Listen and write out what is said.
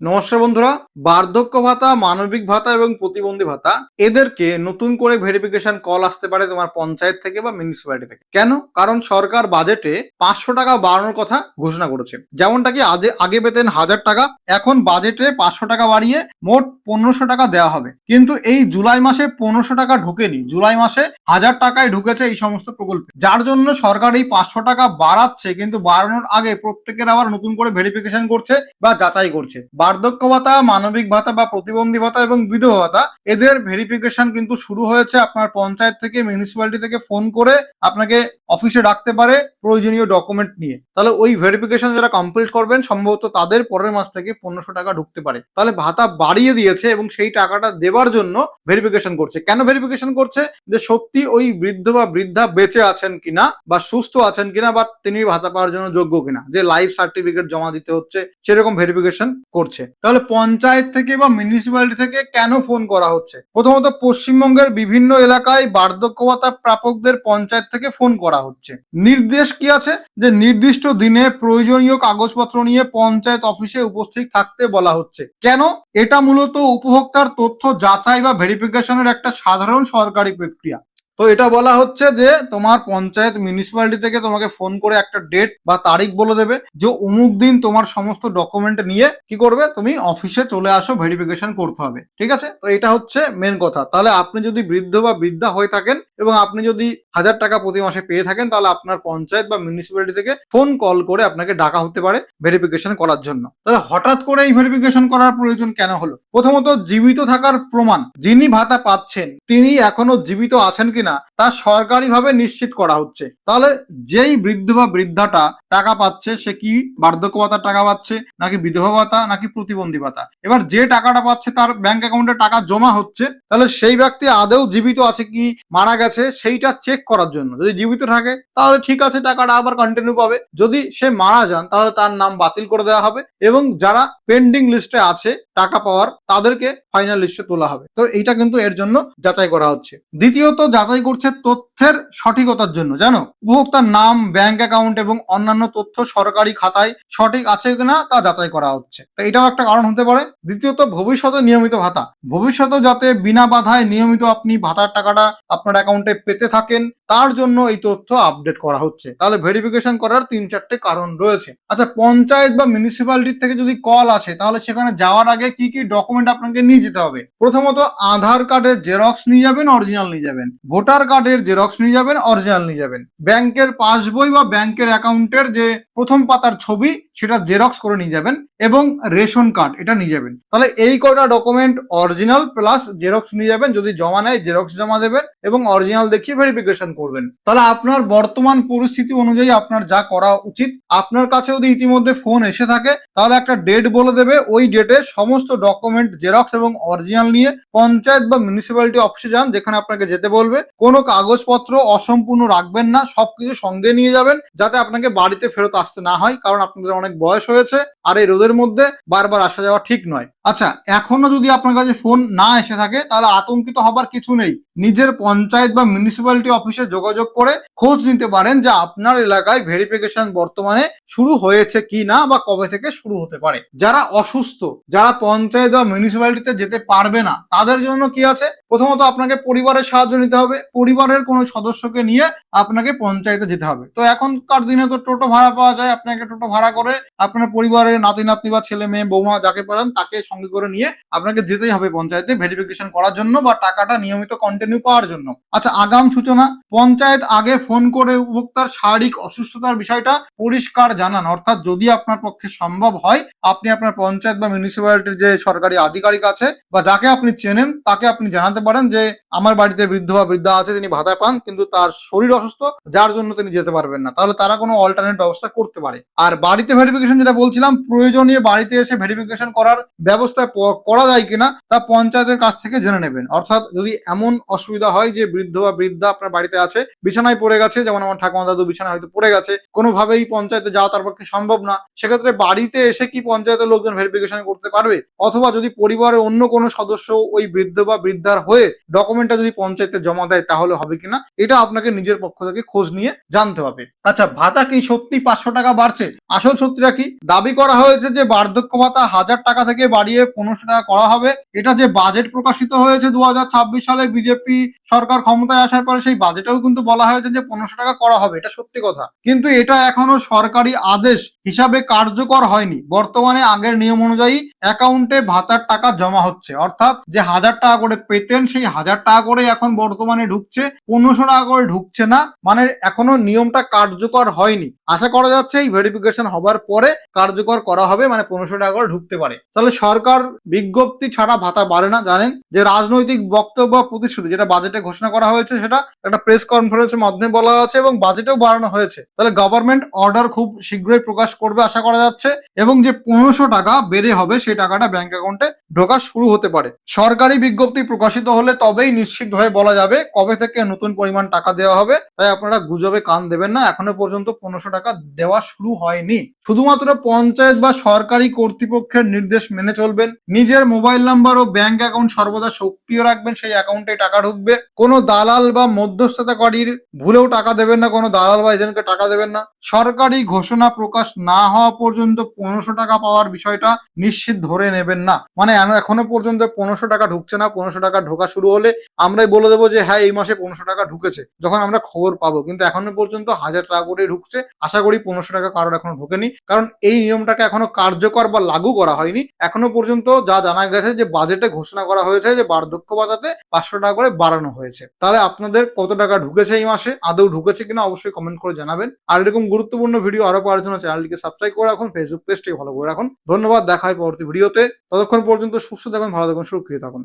নমস্কার বন্ধুরা, বার্ধক্য ভাতা, মানবিক ভাতা এবং প্রতিবন্ধী ভাতা এদেরকে নতুন করে ভেরিফিকেশন কল আসতে পারে তোমার পঞ্চায়েত থেকে বা মিউনিসিপ্যালিটি থেকে। কেন? কারণ সরকার বাজেটে 500 টাকা বাড়ানোর কথা ঘোষণা করেছে। যেমনটা কি আগে পেতেন 1000 টাকা, এখন বাজেটে 500 টাকা বাড়িয়ে মোট 1500 টাকা দেওয়া হবে। কিন্তু এই জুলাই মাসে 1500 টাকা ঢুকেনি, জুলাই মাসে 1000 টাকায় ঢুকেছে এই সমস্ত প্রকল্পে। যার জন্য সরকার এই 500 টাকা বাড়াচ্ছে, কিন্তু বাড়ানোর আগে প্রত্যেকের আবার নতুন করে ভেরিফিকেশন করছে বা যাচাই করছে। বার্ধক্য ভাতা, মানবিক ভাতা বা প্রতিবন্ধী ভাতা এবং বিধবা ভাতা এদের ভেরিফিকেশন কিন্তু শুরু হয়েছে। আপনার পঞ্চায়েত থেকে, মিউনিসিপ্যালিটি থেকে ফোন করে আপনাকে অফিসে ডাকতে পারে প্রয়োজনীয় ডকুমেন্ট নিয়ে। তাহলে ওই ভেরিফিকেশন যারা কমপ্লিট করবেন সম্ভবত তাদের পরের মাস থেকে 1500 টাকা ঢুকতে পারে। তাহলে ভাতা বাড়িয়ে দিয়েছে এবং সেই টাকাটা দেওয়ার জন্য ভেরিফিকেশন করছে। কেন ভেরিফিকেশন করছে? যে সত্যি ওই বৃদ্ধ বা বৃদ্ধা বেঁচে আছেন কিনা বা সুস্থ আছেন কিনা বা তিনি ভাতা পাওয়ার জন্য যোগ্য কিনা, যে লাইফ সার্টিফিকেট জমা দিতে হচ্ছে সেরকম ভেরিফিকেশন করছে। তাহলে পঞ্চায়েত থেকে বা মিউনিসিপ্যালিটি থেকে কেন ফোন করা হচ্ছে? প্রথমত পশ্চিমবঙ্গের বিভিন্ন এলাকায় বার্ধক্য ভাতা প্রাপকদের পঞ্চায়েত থেকে ফোন করা হচ্ছে। নির্দেশ কি আছে? যে নির্দিষ্ট দিনে প্রয়োজনীয় কাগজপত্র নিয়ে পঞ্চায়েত অফিসে উপস্থিত থাকতে বলা হচ্ছে। কেন? এটা মূলত উপভোক্তার তথ্য যাচাই বা ভেরিফিকেশনের একটা সাধারণ সরকারি প্রক্রিয়া। তো এটা বলা হচ্ছে যে তোমার পঞ্চায়েত, মিউনিসিপ্যালিটি থেকে তোমাকে ফোন করে একটা ডেট বা তারিখ বলে দেবে যে অমুক দিন তোমার সমস্ত ডকুমেন্ট নিয়ে কি করবে, তুমি অফিসে চলে আসো, ভেরিফিকেশন করতে হবে। ঠিক আছে? তো এটা হচ্ছে মেন কথা। তাহলে আপনি যদি বৃদ্ধ বা বৃদ্ধা হয়ে থাকেন এবং আপনি যদি 1000 টাকা প্রতি মাসে পেয়ে থাকেন, তাহলে আপনার পঞ্চায়েত বা মিউনিসিপ্যালিটি থেকে ফোন কল করে আপনাকে ডাকা হতে পারে ভেরিফিকেশন করার জন্য। তাহলে হঠাৎ করে এই ভেরিফিকেশন করার প্রয়োজন কেন হলো? প্রথমত জীবিত থাকার প্রমাণ, যিনি ভাতা পাচ্ছেন তিনি এখনো জীবিত আছেন কিনা তা সরকারিভাবে নিশ্চিত করা হচ্ছে। তাহলে যেই বৃদ্ধ বা বৃদ্ধাটা টাকা পাচ্ছে সে কি বার্ধক্য ভাতার টাকা পাচ্ছে, নাকি বিধবা ভাতা, নাকি প্রতিবন্ধী ভাতা? এবার যে টাকাটা পাচ্ছে তার ব্যাংক অ্যাকাউন্টে টাকা জমা হচ্ছে, তাহলে সেই ব্যক্তি আদৌ জীবিত আছে কি মারা গেছে সেইটা চেক করার জন্য। যদি জীবিত থাকে তাহলে ঠিক আছে, টাকাটা আবার কন্টিনিউ পাবে। যদি সে মারা যান তাহলে তার নাম বাতিল করে দেওয়া হবে এবং যারা পেন্ডিং লিস্টে আছে টাকা পাওয়ার তাদেরকে ফাইনাল লিস্টে তোলা হবে। তো এইটা কিন্তু এর জন্য যাচাই করা হচ্ছে। দ্বিতীয়ত যাচাই করছে তথ্যের সঠিকতার জন্য। জানো, উপভোক্তার নাম, ব্যাংক অ্যাকাউন্ট এবং অন্যান্য তথ্য সরকারি খাতায় সঠিক আছে কিনা তা যাচাই করা হচ্ছে। তো এটাও একটা কারণ হতে পারে। দ্বিতীয়ত ভবিষ্যতে নিয়মিত ভাতা, ভবিষ্যতে যাতে বিনা বাধায় নিয়মিত আপনি ভাতার টাকাটা আপনার অ্যাকাউন্টে পেতে থাকেন তার জন্য এই তথ্য আপডেট করা হচ্ছে। তাহলে ভেরিফিকেশন করার 3-4টে কারণ রয়েছে। আচ্ছা, পঞ্চায়েত বা মিউনিসিপ্যালিটি থেকে যদি কল আসে তাহলে সেখানে যাওয়ার আগে কি কি ডকুমেন্ট আপনাকে নিয়ে যেতে হবে? প্রথমত আধার কার্ডের জেরক্স নিয়ে যাবেন, অরিজিনাল নিয়ে যাবেন। ভোটার কার্ডের জেরক্স নিয়ে যাবেন, অরিজিনাল নিয়ে যাবেন। ব্যাংকের পাসবই বা ব্যাংকের অ্যাকাউন্টের যে প্রথম পাতার ছবি সেটা জেরক্স করে নিয়ে যাবেন এবং রেশন কার্ড এটা নিয়ে যাবেন। তাহলে এই কয়টা ডকুমেন্ট অরিজিনাল প্লাস জেরক্স নিয়ে যাবেন। যদি জমা নেয় জেরক্স জমা দেবেন এবং অরিজিনাল দেখিয়ে ভেরিফিকেশন করবেন। তাহলে আপনার বর্তমান পরিস্থিতি অনুযায়ী আপনার যা করা উচিত, আপনার কাছে যদি ইতিমধ্যে ফোন এসে থাকে তাহলে একটা ডেট বলে দেবে, ওই ডেটে সমস্ত ডকুমেন্ট জেরক্স এবং অরিজিনাল নিয়ে পঞ্চায়েত বা মিউনিসিপ্যালিটি অফিসে যান, যেখানে আপনাকে যেতে বলবে। কোনো কাগজপত্র অসম্পূর্ণ রাখবেন না, সবকিছু সঙ্গে নিয়ে যাবেন যাতে আপনাকে বাড়িতে ফেরত আসতে না হয়, কারণ আপনাদের অনেক বয়স হয়েছে আর এই রোদের মধ্যে বারবার আসা যাওয়া ঠিক নয়। আচ্ছা, এখনো যদি আপনার কাছে ফোন না এসে থাকে তাহলে আতঙ্কিত হবার কিছু নেই। নিজের পঞ্চায়েত বা মিউনিসিপ্যালিটি অফিসে যোগাযোগ করে খোঁজ নিতে পারেন যে আপনার এলাকায় ভেরিফিকেশন বর্তমানে শুরু হয়েছে কি না বা কবে থেকে শুরু হতে পারে। যারা অসুস্থ, যারা পঞ্চায়েত বা মিউনিসিপ্যালিটিতে যেতে পারবে না তাদের জন্য কি আছে? প্রথমত আপনাকে পরিবারের সাহায্য নিতে হবে। পরিবারের কোনো সদস্যকে নিয়ে আপনাকে পঞ্চায়েতে যেতে হবে। তো এখনকার দিনে তো টোটো ভাড়া পাওয়া যায়, আপনাকে টোটো ভাড়া করে আপনার পরিবারের নাতি নাতনি বা ছেলে মেয়ে বৌমা যাকে পারেন তাকে সঙ্গে করে নিয়ে আপনাকে যেতেই হবে পঞ্চায়েতে ভেরিফিকেশন করার জন্য বা টাকাটা নিয়মিত কন্টিনিউ পাওয়ার জন্য। আচ্ছা, আগাম সূচনা, পঞ্চায়েত আগে ফোন করে উপভোক্তার শারীরিক অসুস্থতার বিষয়টা পরিষ্কার জানান। অর্থাৎ যদি আপনার পক্ষে সম্ভব হয় আপনি আপনার পঞ্চায়েত বা মিউনিসিপ্যালিটির যে সরকারি আধিকারিক আছে বা যাকে আপনি চেনেন তাকে আপনি জানাতে পারেন যে আমার বাড়িতে বৃদ্ধ বা বৃদ্ধা আছে, তিনি ভাতা পান কিন্তু তার শরীর অসুস্থ যার জন্য তিনি যেতে পারবেন না। তাহলে তারা কোনো অল্টারনেট ব্যবস্থা করতে পারে। আর বাড়িতে ভেরিফিকেশন যেটা বলছিলাম, প্রয়োজনীয় বাড়িতে এসে ভেরিফিকেশন করার ব্যবস্থা করা যায় কিনা তা পঞ্চায়েতের কাছ থেকে জেনে নেবেন। অর্থাৎ যদি এমন অসুবিধা হয় যে বৃদ্ধ বা বৃদ্ধা আপনার বাড়িতে আছে, বিছানায় পড়ে গেছে, যেমন আমার ঠাকুমা দাদু বিছানায় হয়তো পড়ে গেছে, কোনোভাবেই পঞ্চায়েতে যাওয়া তার পক্ষে সম্ভব না, সেক্ষেত্রে বাড়িতে এসে কি পঞ্চায়েতের লোকজন ভেরিফিকেশন করতে পারবে? অথবা যদি পরিবারের অন্য কোনো সদস্য ওই বৃদ্ধ বা বৃদ্ধার হয়ে ডকুমেন্টটা যদি পঞ্চায়েতে জমা দেয় তাহলে হবে কিনা, এটা আপনাকে নিজের পক্ষ থেকে খোঁজ নিয়ে জানতে হবে। আচ্ছা, ভাতা কি সত্যি 500 টাকা বাড়ছে। আসল সত্যিটা কি? দাবি করা হয়েছে যে বার্ধক্য ভাতা 1000 টাকা থেকে বাড়িয়ে 1500 টাকা করা হবে। এটা যে বাজেট প্রকাশিত হয়েছে 2026 সালে বিজেপি সরকার ক্ষমতায় আসার পরে, সেই বাজেটেও কিন্তু বলা হয়েছে যে 1500 টাকা করা হবে, এটা সত্যি কথা। কিন্তু এটা এখনো সরকারি আদেশ হিসাবে কার্যকর হয়নি। বর্তমানে আগের নিয়ম অনুযায়ী অ্যাকাউন্টে ভাতার টাকা জমা হচ্ছে, অর্থাৎ যে 1000 টাকা করে পেতেন সেই 1000 টাকা করে এখন বর্তমানে ঢুকছে, 1500 টাকা করে ঢুকছে না। মানে এখনো নিয়মটা কার্যকর হয়নি। আশা করা যাচ্ছে এই ভেরিফিকেশন হবার পরে কার্যকর করা হবে, মানে 1500 টাকা করে ঢুকতে পারে। তাহলে সরকার বিজ্ঞপ্তি ছাড়া ভাতা বাড়ে না, জানেন? যে রাজনৈতিক বক্তব্য বা প্রতিশ্রুতি যেটা বাজেটে ঘোষণা করা হয়েছে সেটা একটা প্রেস কনফারেন্সের মাধ্যমে বলা আছে এবং বাজেটেও বাড়ানো হয়েছে। তাহলে গভর্নমেন্ট অর্ডার খুব শীঘ্রই প্রকাশ করবে আশা করা যাচ্ছে, এবং যে 1500 টাকা বেড়ে হবে সেই টাকাটা ব্যাংক অ্যাকাউন্টে ঢোকা শুরু হতে পারে। সরকারি বিজ্ঞপ্তি প্রকাশিত হলে তবেই নিশ্চিত হয়ে বলা যাবে কবে থেকে নতুন পরিমাণ টাকা দেওয়া হবে। তাই আপনারা গুজবে কান দেবেন না, এখনো পর্যন্ত 1500 টাকা দেওয়া শুরু হয়নি। শুধুমাত্র পঞ্চায়েত বা সরকারি কর্তৃপক্ষের নির্দেশ মেনে চলবেন, নিজের মোবাইল নাম্বার ও ব্যাংক অ্যাকাউন্ট সর্বদা সক্রিয় রাখবেন, সেই অ্যাকাউন্টে টাকা ঢুকবে। কোনো দালাল বা মধ্যস্থতাকারীর ভুলেও টাকা দেবেন না, কোনো দালাল বা এজেন্টকে টাকা দেবেন না। সরকারি ঘোষণা প্রকাশ না হওয়া পর্যন্ত 1500 টাকা পাওয়ার বিষয়টা নিশ্চিত ধরে নেবেন না। মানে এখনো পর্যন্ত 1500 টাকা ঢুকছে না। 1500 টাকা ঢোকা শুরু হলে আমরাই বলে দেবো যে হ্যাঁ এই মাসে 1500 টাকা ঢুকেছে, যখন আমরা খবর পাবো। কিন্তু এখনো পর্যন্ত 1000 টাকা করে ঢুকছে। আশা করি 1500 টাকা কারোর এখনো ঢোকেনি, কারণ এই নিয়মটাকে এখনো কার্যকর বা লাগু করা হয়নি। এখনো পর্যন্ত যা জানা গেছে যে বাজেটে ঘোষণা করা হয়েছে যে বার্ধক্য ভাতাতে 500 টাকা করে বাড়ানো হয়েছে। তাহলে আপনাদের কত টাকা ঢুকেছে এই মাসে, আদৌ ঢুকেছে কিনা অবশ্যই কমেন্ট করে জানাবেন। আর এরকম গুরুত্বপূর্ণ ভিডিও আরো পাওয়ার জন্য চ্যানেলটিকে সাবস্ক্রাইব করে রাখুন, ফেসবুক পেজটি ফলো করে রাখুন। ধন্যবাদ, দেখা হয় পরবর্তী ভিডিওতে। ততক্ষণ পর্যন্ত সুস্থ থাকুন, ভালো থাকুন, সুরক্ষিত থাকুন।